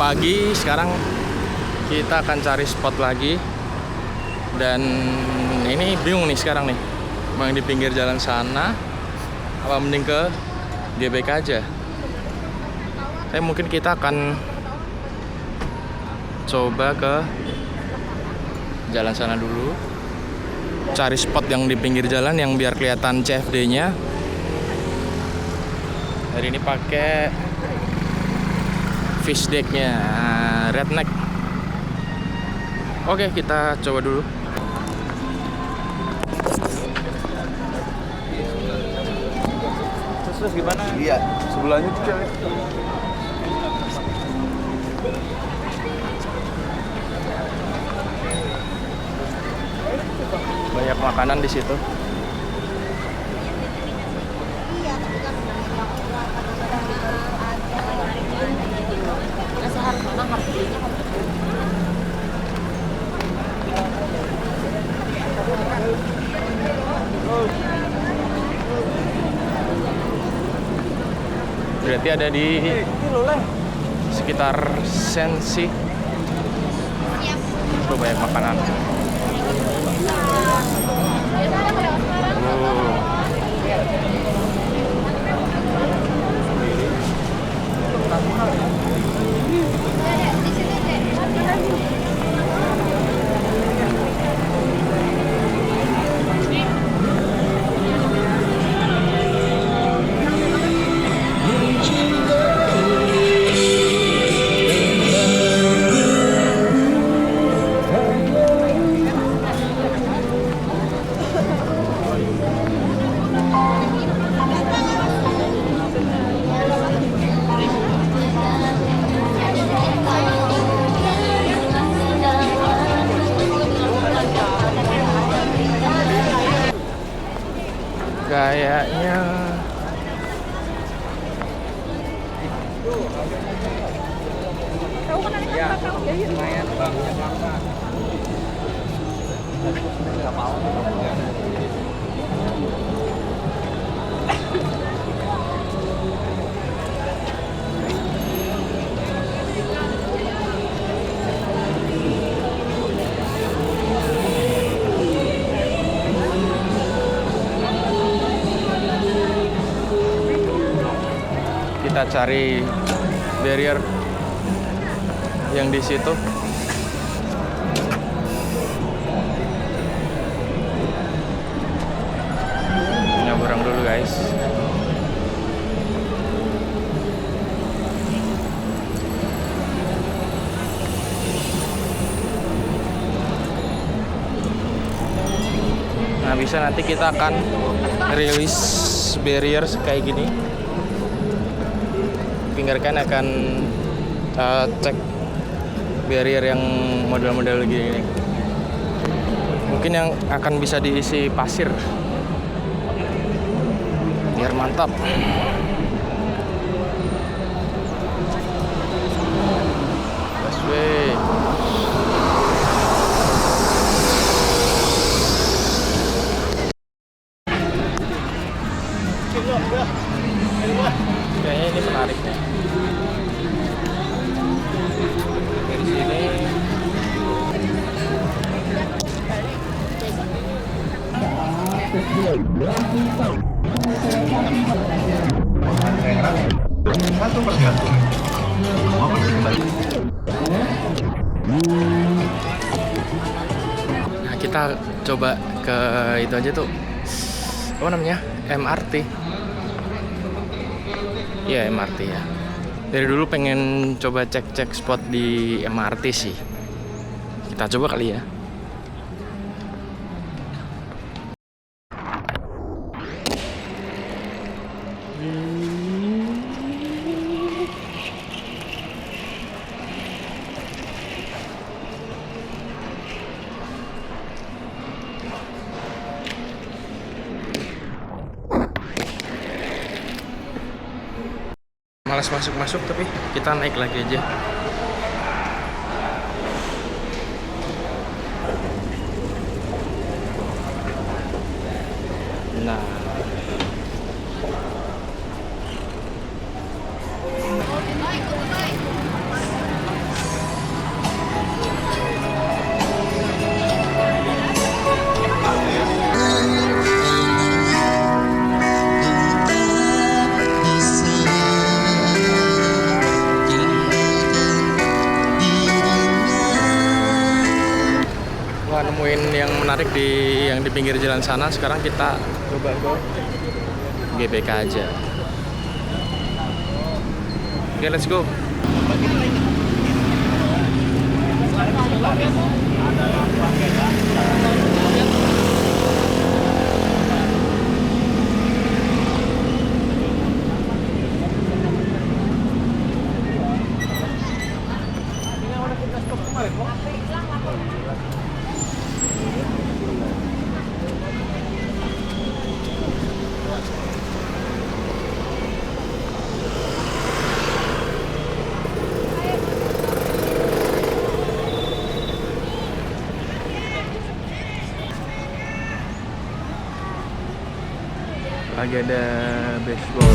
pagi. Sekarang kita akan cari spot lagi. Dan ini bingung nih sekarang nih, mau yang di pinggir jalan sana apa mending ke GBK aja. Tapi mungkin kita akan coba ke jalan sana dulu, cari spot yang di pinggir jalan yang biar kelihatan CFD-nya. Hari ini pakai fish deck-nya redneck. Oke, kita coba dulu. Terus gimana? Iya, sebelahnya tuh cewek. Banyak makanan di situ. Berarti ada di sekitar Sensi. Itu banyak makanan. Kayaknya kita cari barrier yang di situ. Nyebrang dulu guys. Nah, bisa nanti kita akan rilis barrier kayak gini. Pinggirkan akan cek barrier yang model-model gini. Mungkin yang akan bisa diisi pasir biar mantap. Busway. Kayaknya ini menarik nih. Dari sini Satu pergantung. nah, kita coba ke itu aja tuh. Apa namanya? MRT. Iya, MRT ya. Dari dulu pengen coba cek-cek spot di MRT sih. Kita coba kali ya. Malas masuk-masuk tapi kita naik lagi aja. Nah, poin yang menarik yang di pinggir jalan sana. Sekarang kita coba ke GBK aja. Oke, let's go. Lagi ada baseball.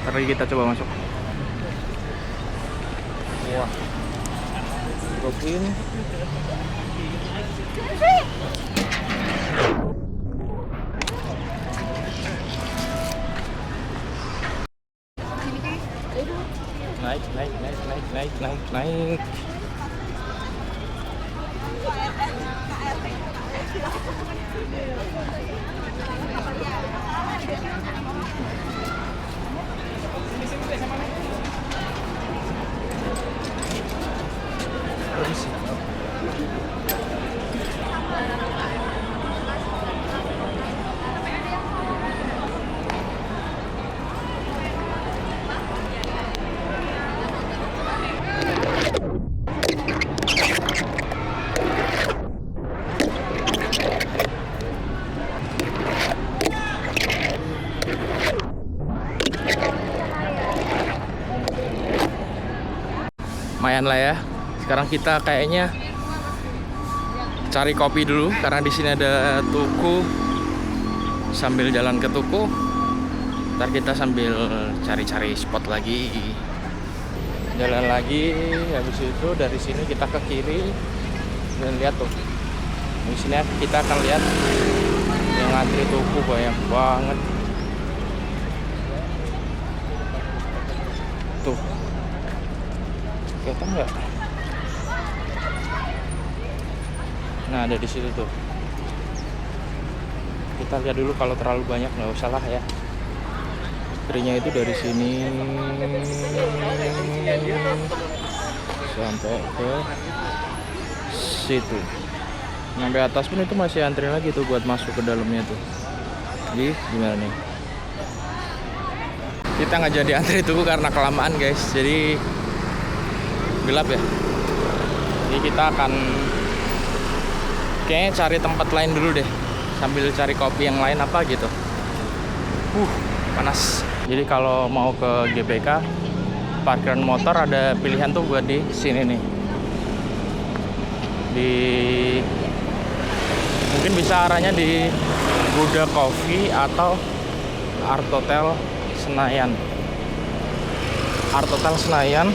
Ntar lagi kita coba masuk. Wah, drop in. Naik. Lumayan lah ya. Sekarang kita kayaknya cari kopi dulu karena di sini ada tuku. Sambil jalan ke tuku, ntar kita sambil cari-cari spot lagi. Jalan lagi, habis itu dari sini kita ke kiri dan lihat tuh. Di sini kita akan lihat yang ngantri tuku banyak banget. Tuh. Kelihatan nggak? Nah, ada di situ tuh. Kita lihat dulu, kalau terlalu banyak nggak usah lah ya. Kirinya itu dari sini sampai ke situ. Sampai atas pun itu masih antri lagi tuh buat masuk ke dalamnya tuh. Jadi gimana nih? Kita nggak jadi antri tuh karena kelamaan guys. Jadi gelap ya. Jadi kita akan kayaknya cari tempat lain dulu deh, sambil cari kopi yang lain apa gitu. Panas. Jadi kalau mau ke GBK, parkiran motor ada pilihan tuh buat di sini nih. Mungkin bisa arahnya di Buddha Coffee atau Art Hotel Senayan. Art Hotel Senayan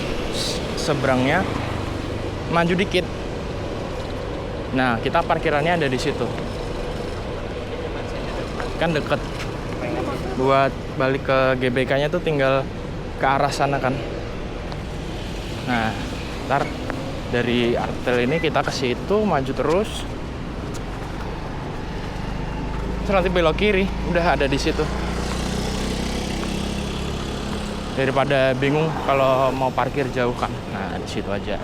seberangnya maju dikit. Nah, kita parkirannya ada di situ. Kan deket. Buat balik ke GBK-nya tuh tinggal ke arah sana kan. Nah, ntar dari Art Hotel ini kita ke situ, maju terus. Terus nanti belok kiri, udah ada di situ. Daripada bingung kalau mau parkir jauh kan. Nah, di situ aja.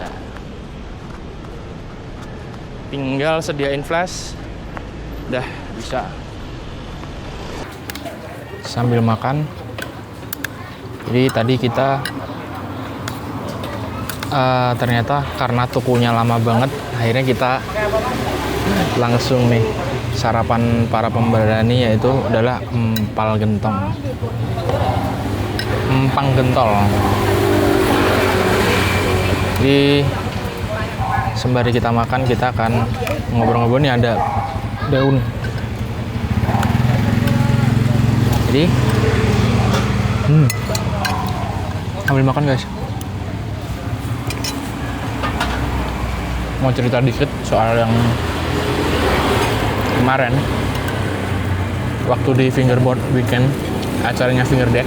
Tinggal sediain flash. Udah bisa. Sambil makan. Jadi tadi kita ternyata karena tukunya lama banget, akhirnya kita langsung nih sarapan para pemberani, yaitu adalah empal gentong. Empang gentol. Jadi sembari kita makan, kita akan ngobrol-ngobrol. Nih ada daun. Jadi ambil makan guys. Mau cerita dikit soal yang kemarin waktu di Fingerboard Weekend, acaranya Fingerdex.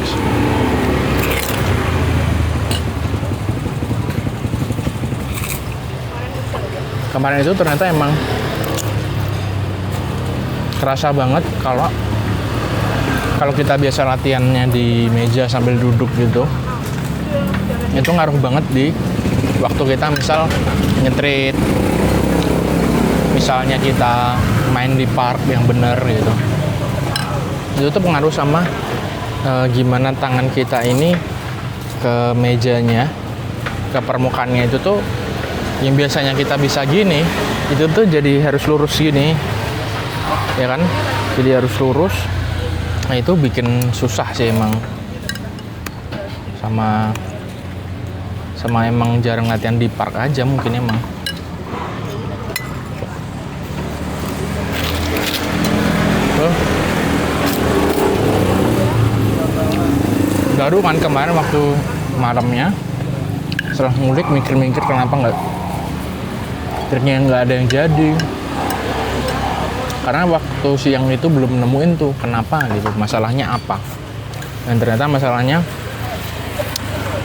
kemarin itu ternyata emang kerasa banget kalau kita biasa latihannya di meja sambil duduk gitu, itu ngaruh banget di waktu kita misal nge-treat, misalnya kita main di park yang bener gitu. Itu tuh pengaruh sama gimana tangan kita ini ke mejanya, ke permukaannya. Itu tuh yang biasanya kita bisa gini, itu tuh jadi harus lurus gini, ya kan? Jadi harus lurus. Nah itu bikin susah sih emang. Sama emang jarang latihan di park aja mungkin emang. Baru kan kemarin waktu malamnya setelah ngulik mikir-mikir kenapa triknya nggak ada yang jadi, karena waktu siang itu belum nemuin tuh kenapa gitu, masalahnya apa. Dan ternyata masalahnya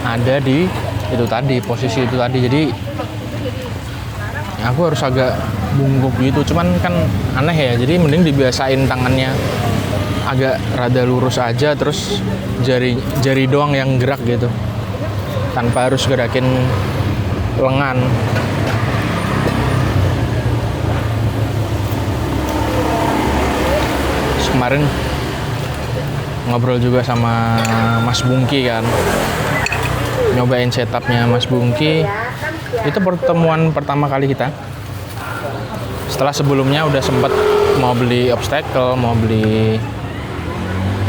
ada di itu tadi, posisi itu tadi. Jadi aku harus agak bungkuk gitu, cuman kan aneh ya, jadi mending dibiasain tangannya agak rada lurus aja, terus jari doang yang gerak gitu, tanpa harus gerakin lengan. Kemarin ngobrol juga sama Mas Bungki kan, nyobain setupnya Mas Bungki. Itu pertemuan pertama kali kita setelah sebelumnya udah sempet mau beli obstacle, mau beli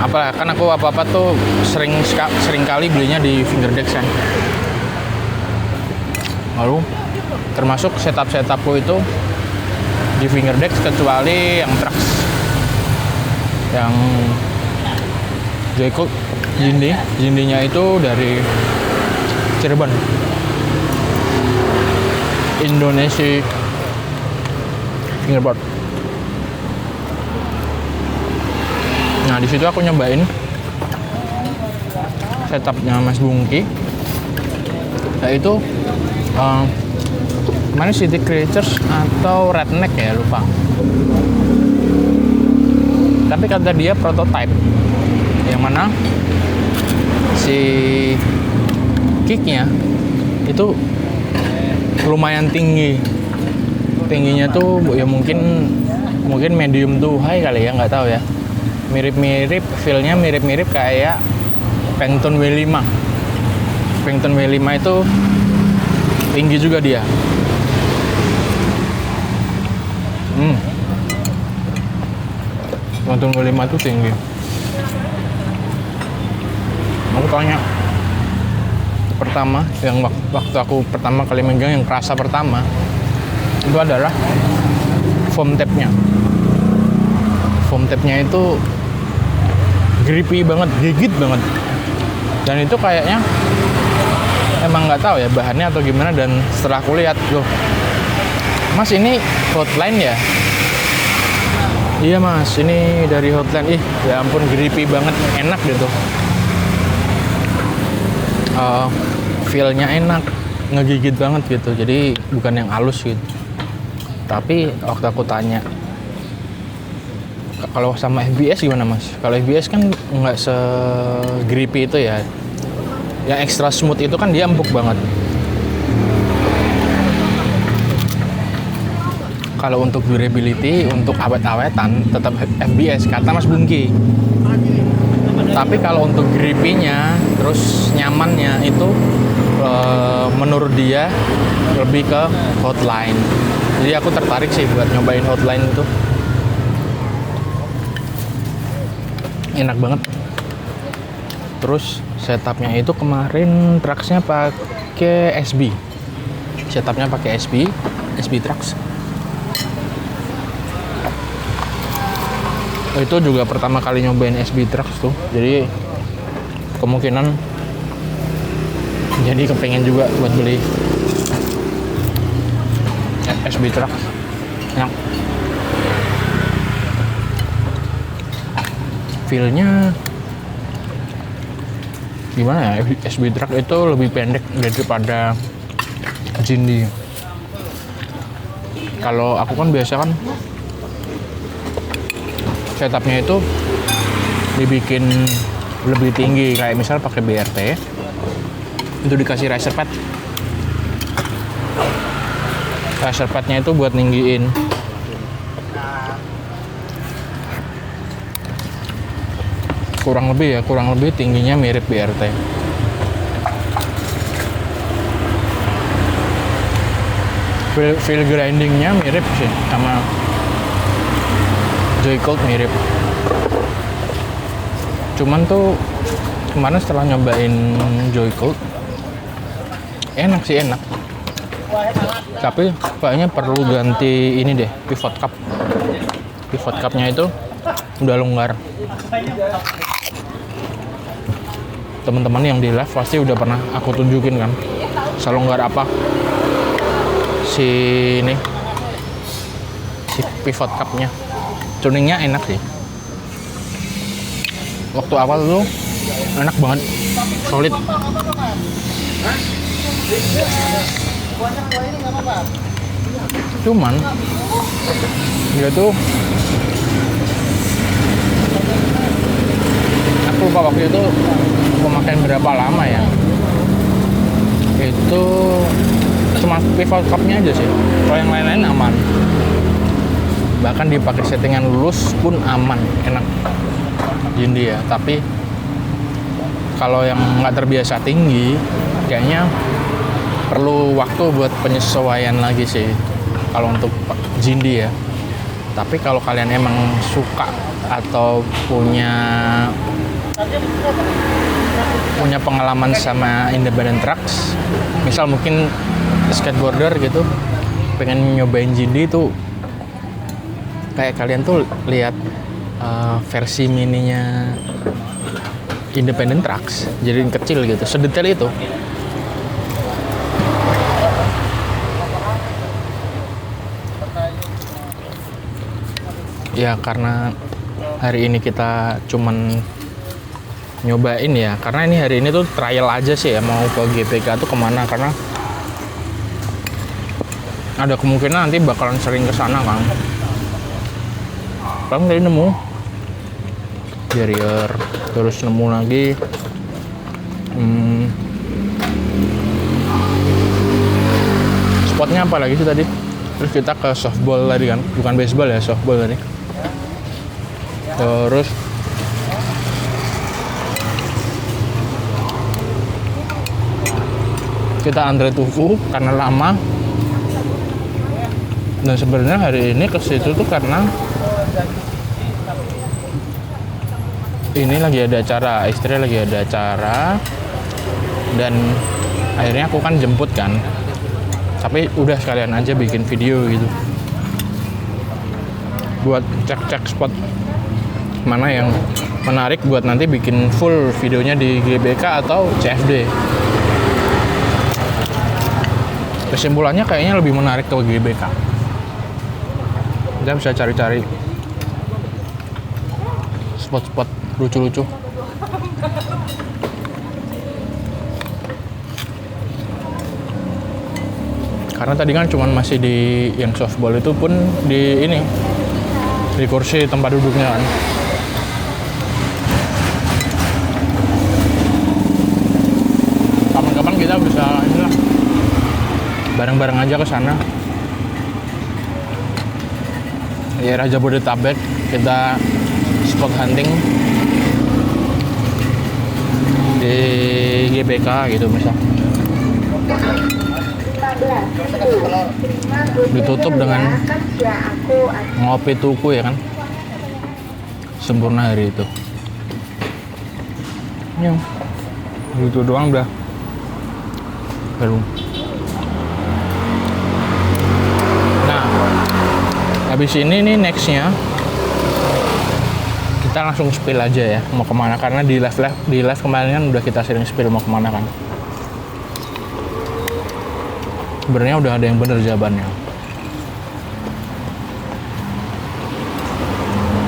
apa, kan aku apa-apa tuh sering kali belinya di Fingerdex kan. Lalu termasuk setupku itu di Fingerdex kecuali yang Trax, yang Joyko Jindinya itu dari Cirebon, Indonesia Fingerboard. Nah di situ aku nyobain setupnya Mas Bungki, yaitu mana City Creatures atau Redneck ya, lupa. Tapi kata dia prototype, yang mana si kicknya itu lumayan tingginya tuh ya mungkin medium to high kali ya, nggak tahu ya. Mirip-mirip, feel-nya mirip-mirip kayak Pengton W5. Pengton W5 itu tinggi juga dia. Pengton W5 itu tinggi. Aku tanya pertama, yang waktu aku pertama kali megang, yang kerasa pertama itu adalah foam tape-nya. Foam tape-nya itu grippy banget, gigit banget. Dan itu kayaknya emang nggak tahu ya bahannya atau gimana. Dan setelah aku lihat, loh, Mas ini Hotline ya? Iya Mas, ini dari Hotline. Ih, ya ampun, grippy banget, enak gitu. Feel-nya enak, ngegigit banget gitu. Jadi bukan yang halus gitu. Tapi waktu aku tanya, kalau sama FBS gimana Mas? Kalau FBS kan nggak se-grippy itu ya. Yang extra smooth itu kan dia empuk banget. Kalau untuk durability, untuk awet-awetan, tetap FBS, kata Mas Bungki. Tapi kalau untuk grippy-nya, terus nyamannya itu menurut dia lebih ke Hotline. Jadi aku tertarik sih buat nyobain Hotline itu. Enak banget. Terus setupnya itu kemarin Trax-nya pakai SB. Setupnya pakai SB Trax. Itu juga pertama kali nyobain SB Trax tuh. Jadi kemungkinan jadi kepengen juga buat beli SB Trax. Ya. Feel-nya gimana ya, SB Trax itu lebih pendek daripada Jindy. Kalau aku kan biasa kan setupnya itu dibikin lebih tinggi, kayak misal pakai BRT itu dikasih riser pad. Riser padnya itu buat ninggiin. Kurang lebih tingginya mirip BRT. Feel grindingnya mirip sih sama Joycold, mirip. Cuman tuh kemarin setelah nyobain Joycold enak sih, enak. Tapi kayaknya perlu ganti ini deh, pivot cup. Pivot cupnya itu udah longgar. Teman-teman yang di live pasti udah pernah aku tunjukin kan selonggar apa si pivot cupnya. Tuningnya enak sih. Waktu awal tuh enak banget, solid. Cuman dia tuh, aku lupa waktu itu pemakaian berapa lama ya. Itu cuma pivot cupnya aja sih. Kalau yang lain-lain aman. Bahkan dipakai settingan lulus pun aman, enak. Jindy ya. Tapi kalau yang nggak terbiasa tinggi, kayaknya perlu waktu buat penyesuaian lagi sih. Kalau untuk Jindy ya. Tapi kalau kalian emang suka atau punya pengalaman sama independent trucks, misal mungkin skateboarder gitu, pengen nyobain Jindy tuh, kayak kalian tuh lihat versi mininya independent trucks, jadiin kecil gitu, sedetail itu. Ya karena hari ini kita cuman nyobain ya, karena ini hari ini tuh trial aja sih ya, mau ke GBK tuh kemana, karena ada kemungkinan nanti bakalan sering ke sana kan. Paling tadi nemu barrier, terus nemu lagi spotnya apa lagi sih tadi, terus kita ke softball tadi kan, bukan baseball ya, softball tadi. Terus kita antre tuku karena lama, dan sebenarnya hari ini ke situ tuh karena ini lagi ada acara, istri lagi ada acara, dan akhirnya aku kan jemput kan, tapi udah sekalian aja bikin video gitu buat cek-cek spot mana yang menarik buat nanti bikin full videonya di GBK atau CFD. Kesimpulannya kayaknya lebih menarik ke GBK. Kita bisa cari-cari spot-spot lucu-lucu. Karena tadi kan cuman masih di yang softball itu pun di ini, di kursi tempat duduknya kan. Kapan-kapan kita bisa inilah bareng-bareng aja ke sana. Ya Raja Bodetabek, kita spot hunting di GBK gitu misal. Ditutup dengan ngopi tuku ya kan, sempurna hari itu. Ya, gitu doang udah baru. Nah, habis ini nih nextnya kita langsung spill aja ya, mau kemana, karena di live kemarin kan udah kita sering spill mau kemana kan. Sebenarnya udah ada yang bener jawabannya.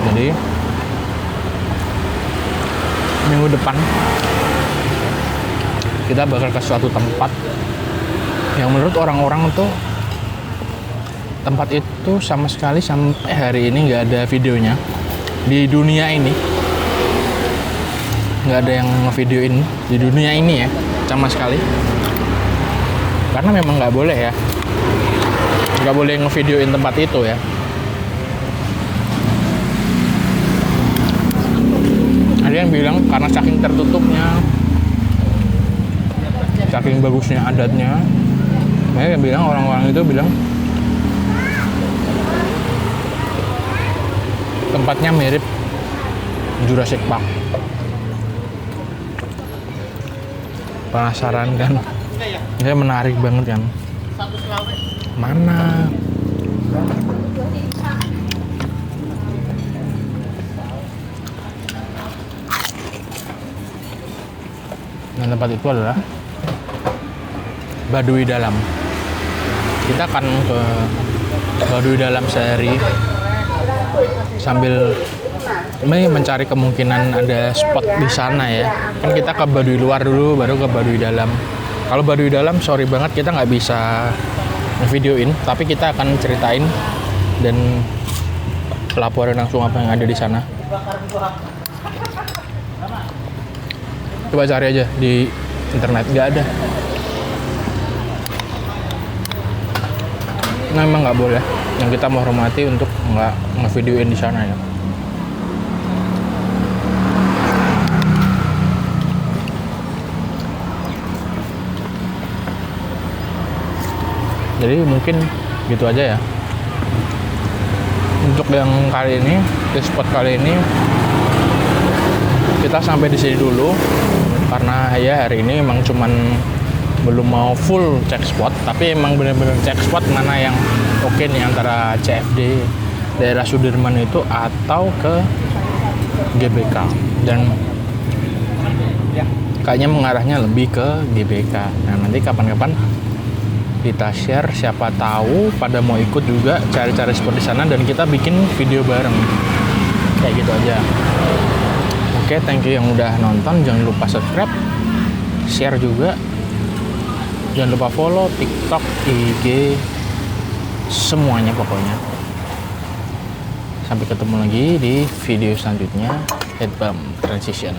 Jadi minggu depan kita bakal ke suatu tempat yang menurut orang-orang tuh tempat itu sama sekali sampai hari ini nggak ada videonya. Di dunia ini nggak ada yang ngevideoin di dunia ini ya, sama sekali. Karena memang nggak boleh ya, nggak boleh ngevideoin tempat itu ya. Ada yang bilang karena saking tertutupnya, saking bagusnya adatnya, banyak yang bilang, orang-orang itu bilang tempatnya mirip Jurassic Park. Penasaran kan? Ini menarik banget kan? Mana? Dan tempat itu adalah Baduy Dalam. Kita akan ke Baduy Dalam sehari sambil mencari kemungkinan ada spot di sana ya. Kan kita ke Baduy luar dulu, baru ke Baduy Dalam. Kalau Baduy Dalam, sorry banget kita nggak bisa videoin, tapi kita akan ceritain dan pelaporan langsung apa yang ada di sana. Coba cari aja di internet, nggak ada. Nah, memang nggak boleh. Yang kita menghormati untuk nggak ngevideoin di sana ya. Jadi mungkin gitu aja ya. Untuk yang kali ini, di spot kali ini kita sampai di sini dulu karena ya hari ini emang cuman belum mau full cek spot, tapi emang bener-bener cek spot mana yang oke nih antara CFD daerah Sudirman itu atau ke GBK, dan kayaknya mengarahnya lebih ke GBK. Nah, nanti kapan-kapan kita share, siapa tahu pada mau ikut juga cari-cari spot di sana dan kita bikin video bareng. Kayak gitu aja. Oke, thank you yang udah nonton. Jangan lupa subscribe, share juga. Jangan lupa follow TikTok, IG, semuanya pokoknya. Sampai ketemu lagi di video selanjutnya. Headbump Transition.